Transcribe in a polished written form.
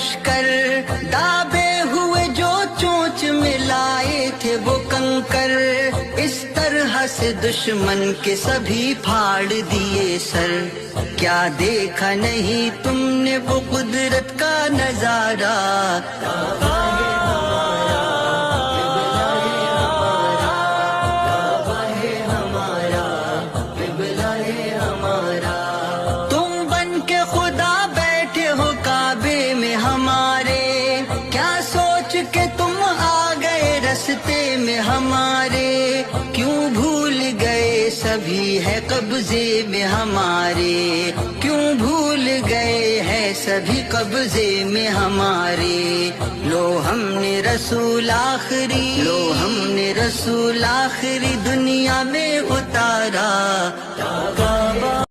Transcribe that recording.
لشکر، دابے ہوئے جو چونچ میں لائے تھے وہ کنکر، اس طرح سے دشمن کے سبھی پھاڑ دیے سر۔ کیا دیکھا نہیں تم نے وہ قدرت کا نظارہ، تم بن کے خدا بیٹھے ہو کعبے میں ہمارے، کیا سوچ کے تم آ گئے رستے میں ہمارے، کیوں بھول گئے سبھی ہے قبضے میں ہمارے، کیوں بھول گئے ہے سبھی قبضے میں ہمارے۔ لو ہم نے رسول آخری، لو ہم نے رسول آخری دنیا میں اتارا، کعبہ